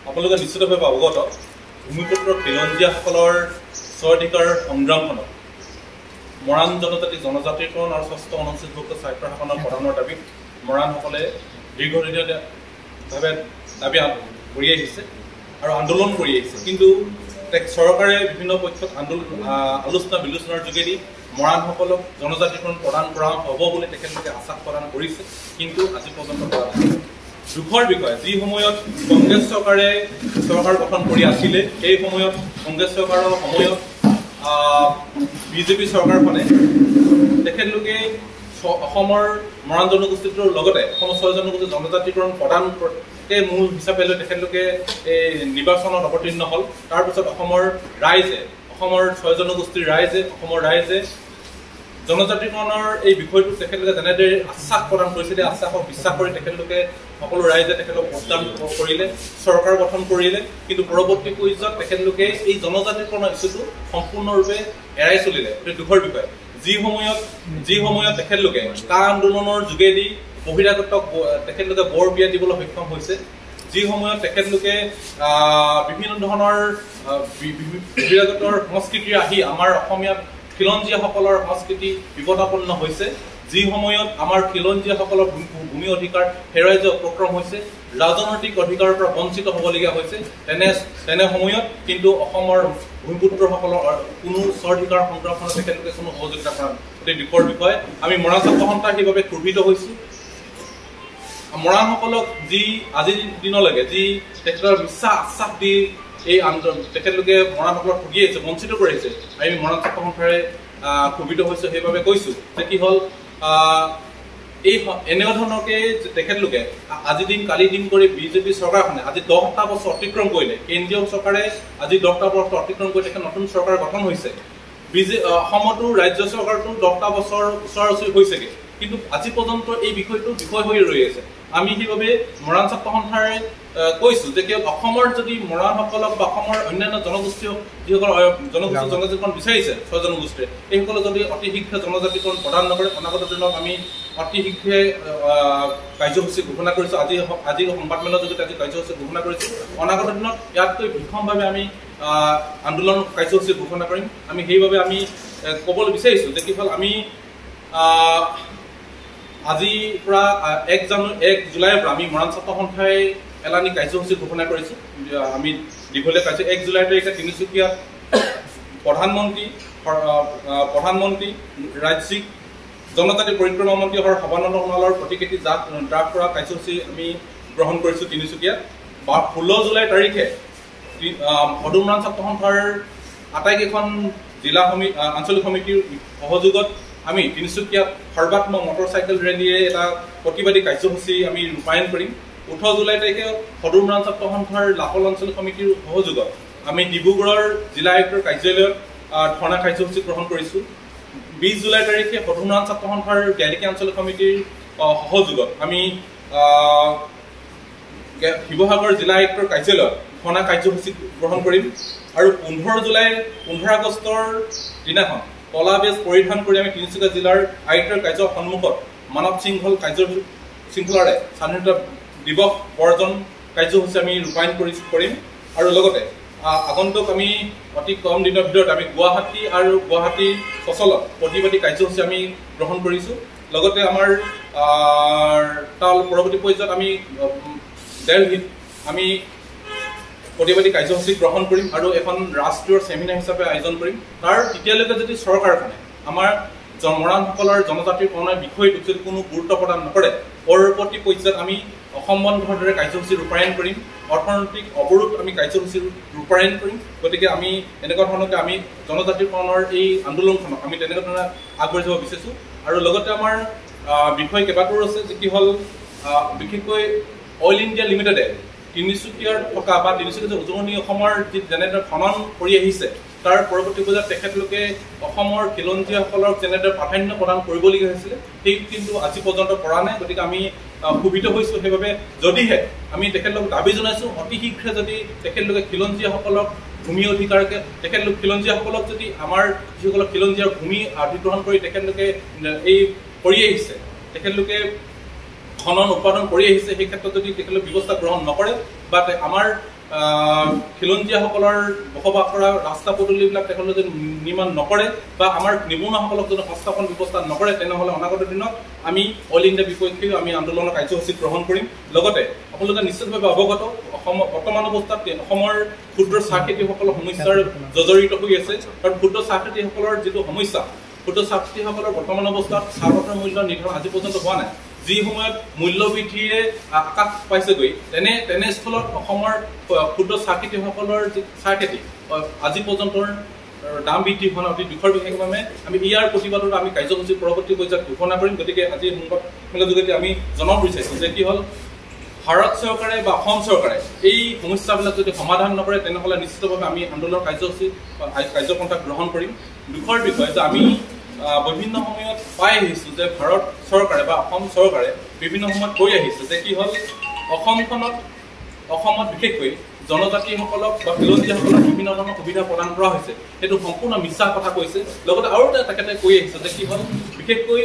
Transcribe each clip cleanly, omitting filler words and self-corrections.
আপোনালোকে নিশ্চিতভাৱে অৱগত ভূমিপুত্ৰ খিলঞ্জীয়াসকলৰ স্বাধিকাৰ সংগ্ৰামখনত মৰাণ জনজাতিকৰণ আৰু ষষ্ঠ অনুচ্ছেদভুক্ত স্বায়ত্তৰ শাসনৰ প্ৰদানৰ দাবীত মৰাণসকলে দীৰ্ঘদিনীয়াভাৱে দাবী কৰি আহিছে আৰু আন্দোলন কৰি আহিছে। কিন্তু চৰকাৰে বিভিন্ন পক্ষত আলোচনা বিলোচনাৰ যোগেদি মৰাণসকলক জনজাতিকৰণ প্ৰদান কৰা হ'ব বুলি তেখেতলোকে আশ্বাস প্ৰদান কৰিছে, কিন্তু আজি পৰ্যন্ত কৰা নাই। দুখৰ বিষয়, যি সময়ত কংগ্ৰেছ চৰকাৰে চৰকাৰ গঠন কৰি আছিলে সেই সময়ত কংগ্ৰেছ চৰকাৰৰ সময়ত বিজেপি চৰকাৰখনে তেখেতলোকে অসমৰ মৰাণ জনগোষ্ঠীটোৰ লগতে অসমৰ 6 জনগোষ্ঠীৰ জনজাতিকৰণ প্ৰদানকে মূল হিচাপে লৈ তেখেতলোকে এই নিৰ্বাচনত অৱতীৰ্ণ হ'ল। তাৰপিছত অসমৰ 6 জনগোষ্ঠীৰ অসমৰ ৰাইজে জনজাতিকৰণৰ এই বিষয়টো তেখেতলোকে যেনেদৰে আশ্বাস প্ৰদান কৰিছিলে, আশ্বাসক বিশ্বাস কৰি তেখেতলোকে সকলো ৰাইজে তেখেতক ভোটদান কৰিলে, চৰকাৰ গঠন কৰিলে। কিন্তু পৰৱৰ্তী পৰ্যায়ত তেখেতলোকে এই জনজাতিকৰণৰ ইছ্যুটো সম্পূৰ্ণৰূপে এৰাই চলিলে। এইটো দুখৰ বিষয়। যি সময়ত তেখেতলোকে কা আন্দোলনৰ যোগেদি বহিৰাগতক তেখেতলোকে বৰ বিয়া দিবলৈ সক্ষম হৈছে, যি সময়ত তেখেতলোকে বিভিন্ন ধৰণৰ বহিৰাগতৰ সংস্কৃতি আহি আমাৰ অসমীয়া খিলঞ্জীয়াসকলৰ সংস্কৃতি বিপদাপন্ন হৈছে, যি সময়ত আমাৰ খিলঞ্জীয়াসকলৰ ভূমি অধিকাৰ হেৰাই যোৱা উপক্ৰম হৈছে, ৰাজনৈতিক অধিকাৰৰ পৰা বঞ্চিত হ'বলগীয়া হৈছে, তেনে সময়ত কিন্তু অসমৰ ভূমিপুত্ৰসকলৰ কোনো স্বাধিকাৰ সংগ্ৰামখনত তেখেতলোকে কোনো সহযোগিতা কৰা অতি দুখৰ বিষয়। আমি মৰাণ ছাত্ৰ সন্থা সেইবাবে ক্ষোভিত হৈছোঁ। মৰাণসকলক যি আজিৰ দিনলৈকে যি তেখেতৰ বিশ্বাস আশ্বাস দি এই তেখেতলোকে মৰাণসকলক ঠগি আহিছে, বঞ্চিত কৰি আহিছে, আমি মৰাণ ছাত্ৰ সন্থাৰে ক্ষোভিত হৈছোঁ। সেইবাবে কৈছোঁ যে কি হ'ল, এই এনেকুৱা ধৰণকে তেখেতলোকে আজি দিন কালি দিন কৰি বিজেপি চৰকাৰখনে আজি 10টা বছৰ অতিক্ৰম কৰিলে। কেন্দ্ৰীয় চৰকাৰে আজি 10টা বছৰ অতিক্ৰম কৰি তেখেত নতুন চৰকাৰ গঠন হৈছে। অসমতো ৰাজ্য চৰকাৰটো 10টা বছৰ ওচৰা-ওচৰি হৈছেগৈ, কিন্তু আজি পৰ্যন্ত এই বিষয়টো বিষয় হৈ ৰৈ আছে। আমি সেইবাবে মৰাণ ছাত্ৰ সন্থাৰে কৈছোঁ যে কিয় অসমৰ যদি মৰাণসকলক বা অসমৰ অন্যান্য জনগোষ্ঠী যিসকল জনজাতিকৰণ বিচাৰিছে 6 জনগোষ্ঠীয়ে, এইসকলে যদি অতি শীঘ্ৰে জনজাতিকৰণ প্ৰদান নকৰে অনাগত দিনত আমি অতি শীঘ্ৰে কাৰ্যসূচী ঘোষণা কৰিছোঁ। আজি সংবাদমেলৰ যোগেদি আজি কাৰ্যসূচী ঘোষণা কৰিছোঁ। অনাগত দিনত ইয়াতকৈ ভীষণভাৱে আমি আন্দোলন কাৰ্যসূচী ঘোষণা কৰিম। আমি সেইবাবে আমি ক'বলৈ বিচাৰিছোঁ যে কি হ'ল, আমি আজিৰ পৰা 1 জুলাইৰ পৰা আমি মৰাণ ছাত্ৰ সন্থাই এলানি কাৰ্যসূচী ঘোষণা কৰিছোঁ। আমি দীঘলীয়া কাৰ্য 1 জুলাই তাৰিখে তিনিচুকীয়াত প্ৰধানমন্ত্ৰী ৰাজ্যিক জনজাতি পৰিক্ৰমা মন্ত্ৰী সৰ্বানন্দ সোণোৱালৰ প্ৰতিকৃতি ড্ৰাফ্ট কৰা কাৰ্যসূচী আমি গ্ৰহণ কৰিছোঁ তিনিচুকীয়াত। 16 জুলাই তাৰিখে সদৌ মৰাণ ছাত্ৰ সন্থাৰ আটাইকেইখন জিলা আঞ্চলিক সমিতিৰ সহযোগত আমি তিনিচুকীয়াত সৰ্বাত্মক মটৰচাইকেল ৰেলীয়ে এটা প্ৰতিবাদী কাৰ্যসূচী আমি ৰূপায়ণ কৰিম। 18 জুলাই তাৰিখে সদৌ মৰাণ ছাত্ৰ সন্থাৰ লাহোল আঞ্চলিক সমিতিৰ সহযোগত আমি ডিব্ৰুগড়ৰ জিলা আয়ুক্তৰ কাৰ্যালয়ত ধৰ্ণা কাৰ্যসূচী গ্ৰহণ কৰিছোঁ। 20 জুলাই তাৰিখে সদৌ মৰাণ ছাত্ৰ সন্থাৰ গেলেকী আঞ্চলিক সমিতিৰ সহযোগত আমি শিৱসাগৰ জিলা আয়ুক্তৰ কাৰ্যালয়ত ধৰ্ণা কাৰ্যসূচী গ্ৰহণ কৰিম। আৰু 15 আগষ্টৰ দিনাখন কলা বেজ পৰিধান কৰি আমি তিনিচুকীয়া জিলাৰ আয়ুক্তৰ কাৰ্যালয়ৰ সন্মুখত মানৱ শৃংখলাৰে স্বাধীনতা দিৱস বৰ্জন কাৰ্যসূচী আমি ৰূপায়ণ কৰিম। আৰু লগতে আগন্তুক আমি অতি কম দিনৰ ভিতৰত আমি গুৱাহাটী আৰু গুৱাহাটী অঞ্চলত প্ৰতিবাদী কাৰ্যসূচী আমি গ্ৰহণ কৰিছোঁ। লগতে আমাৰ তাৰ পৰৱৰ্তী পৰ্যায়ত আমি দিল্লীত আমি প্ৰতিবাদী কাৰ্যসূচী গ্ৰহণ কৰিম আৰু এখন ৰাষ্ট্ৰীয় চেমিনাৰ হিচাপে আয়োজন কৰিম। তাৰ তেতিয়ালৈকে যদি চৰকাৰখনে আমাৰ মৰাণসকলৰ জনজাতিকৰণৰ বিষয়টোত যদি কোনো গুৰুত্ব প্ৰদান নকৰে, পৰৱৰ্তী পৰ্যায়ত আমি অসম বন্ধৰ দৰে কাৰ্যসূচী ৰূপায়ণ কৰিম, অৰ্থনৈতিক অৱৰোধ আমি কাৰ্যসূচী ৰূপায়ণ কৰিম। গতিকে আমি এনেকুৱা ধৰণকে আমি জনজাতিকৰণৰ এই আন্দোলনখনক আমি তেনেকুৱা ধৰণে আগবাঢ়ি যাব বিচাৰিছোঁ। আৰু লগতে আমাৰ বিষয় কেইবাটাও আছে, যে কি হ'ল, বিশেষকৈ অইল ইণ্ডিয়া লিমিটেডে তিনিচুকীয়াৰ থকা বা তিনিচুকীয়া উজনি অসমৰ যি যেনেদৰে খনন কৰি আহিছে, তাৰ পৰৱৰ্তী পৰ্যায়ত তেখেতলোকে অসমৰ খিলঞ্জীয়াসকলক যেনেদৰে প্ৰাধান্য প্ৰদান কৰিবলগীয়া হৈছিলে, সেই কিন্তু আজি পৰ্যন্ত পৰা নাই। গতিকে আমি ক্ষোভিত হৈছোঁ। সেইবাবে যদিহে আমি তেখেতলোকক দাবী জনাইছোঁ, অতি শীঘ্ৰে যদি তেখেতলোকে খিলঞ্জীয়াসকলক ভূমি অধিকাৰকে খিলঞ্জীয়াসকলক যদি আমাৰ যিসকলক খিলঞ্জীয়াৰ ভূমি অধিগ্ৰহণ কৰি তেখেতলোকে এই কৰি আহিছে, তেখেতলোকে খনন উৎপাদন কৰি আহিছে, সেই ক্ষেত্ৰত যদি তেখেতলোকে ব্যৱস্থা গ্ৰহণ নকৰে বা আমাৰ খিলঞ্জীয়াসকলৰ বসবাস কৰা ৰাস্তা পদূলিবিলাক তেখেতলোকে নিৰ্মাণ নকৰে বা আমাৰ নিবনুৱাসকলক যদি সংস্থাপন ব্যৱস্থা নকৰে তেনেহ'লে অনাগত দিনত আমি অল ইণ্ডিয়া বিপক্ষে আমি আন্দোলনৰ কাৰ্যসূচী গ্ৰহণ কৰিম। লগতে আপোনালোকে নিশ্চিতভাৱে অৱগত বৰ্তমান অৱস্থাত অসমৰ ক্ষুদ্ৰ চাহ খেতিয়কসকলৰ সমস্যাৰ জৰ্জৰিত হৈ আছে। কাৰণ ক্ষুদ্ৰ চাহ খেতিয়কসকলৰ যিটো সমস্যা, ক্ষুদ্ৰ চাহ খেতিয়কসকলৰ বৰ্তমান অৱস্থাত চাহপাতৰ মূল্য নিৰ্ধাৰণ আজি পৰ্যন্ত হোৱা নাই। যি সময়ত মূল্য বৃদ্ধিৰে আকাশ পাইছেগৈ তেনেস্থলত অসমৰ ক্ষুদ্ৰ চাহ খেতিয়কসকলৰ যি চাহ খেতি আজি পৰ্যন্তৰ দাম বৃদ্ধি হোৱা অতি দুখৰ বিশেষভাৱে আমি ইয়াৰ প্ৰতিবাদত আমি কাৰ্যসূচী পৰৱৰ্তী পৰ্যায়ত ঘোষণা কৰিম। গতিকে আজি সংবাদমেলৰ যোগেদি আমি জনাব বিচাৰিছোঁ যে কি হ'ল, ভাৰত চৰকাৰে বা অসম চৰকাৰে এই সমস্যাবিলাক যদি সমাধান নকৰে তেনেহ'লে নিশ্চিতভাৱে আমি আন্দোলনৰ কাৰ্যপন্থা গ্ৰহণ কৰিম। দুখৰ বিষয় যে আমি বিভিন্ন সময়ত পাই আহিছোঁ যে ভাৰত চৰকাৰে বা অসম চৰকাৰে বিভিন্ন সময়ত কৈ আহিছে যে কি হ'ল, অসমত বিশেষকৈ জনজাতিসকলক বা খিলঞ্জীয়াসকলক বিভিন্ন ধৰণৰ সুবিধা প্ৰদান কৰা হৈছে। সেইটো সম্পূৰ্ণ মিছা কথা কৈছে। লগতে আৰু এটা তেখেতে কৈ আহিছে যে কি হ'ল, বিশেষকৈ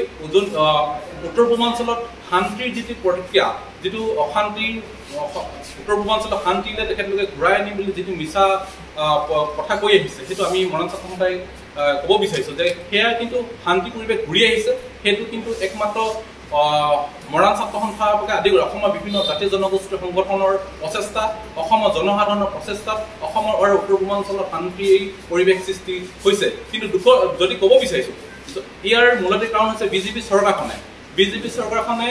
উত্তৰ পূৰ্বাঞ্চলত শান্তিৰ যিটো প্ৰতিক্ৰিয়া, যিটো অশান্তিৰ উত্তৰ পূৰ্বাঞ্চলত শান্তিলে তেখেতলোকে ঘূৰাই আনিম বুলি যিটো মিছা কথা কৈ আহিছে, সেইটো আমি মৰাণ ছাত্ৰ সন্থাই ক'ব বিচাৰিছোঁ যে সেয়া কিন্তু শান্তি পৰিৱেশ ঘূৰি আহিছে। সেইটো কিন্তু একমাত্ৰ মৰাণ ছাত্ৰ সন্থাকে আদি কৰি অসমৰ বিভিন্ন জাতি জনগোষ্ঠীৰ সংগঠনৰ প্ৰচেষ্টা, অসমৰ জনসাধাৰণৰ প্ৰচেষ্টাত অসমৰ আৰু উত্তৰ পূৰ্বাঞ্চলত শান্তিৰ পৰিৱেশ সৃষ্টি হৈছে। কিন্তু যদি ক'ব বিচাৰিছোঁ, ইয়াৰ মূলতে কাৰণ হৈছে বিজেপি চৰকাৰখনে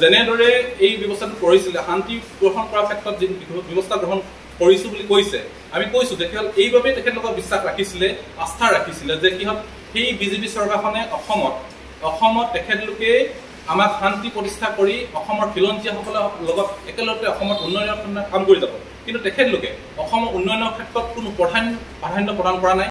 যেনেদৰে এই ব্যৱস্থাটো কৰিছিলে, শান্তি গ্ৰহণ কৰাৰ ক্ষেত্ৰত যি ব্যৱস্থা গ্ৰহণ কৰিছোঁ বুলি কৈছে, আমি কৈছোঁ যে কি হ'ল, এইবাবেই তেখেতলোকক বিশ্বাস ৰাখিছিলে, আস্থা ৰাখিছিলে যে কি হ'ল, সেই বিজেপি চৰকাৰখনে অসমত তেখেতলোকে আমাক শান্তি প্ৰতিষ্ঠা কৰি অসমৰ খিলঞ্জীয়াসকলৰ লগত একেলগে অসমত উন্নয়নৰ কাম কৰি যাব। কিন্তু তেখেতলোকে অসমৰ উন্নয়নৰ ক্ষেত্ৰত কোনো প্ৰাধান্য প্ৰদান কৰা নাই।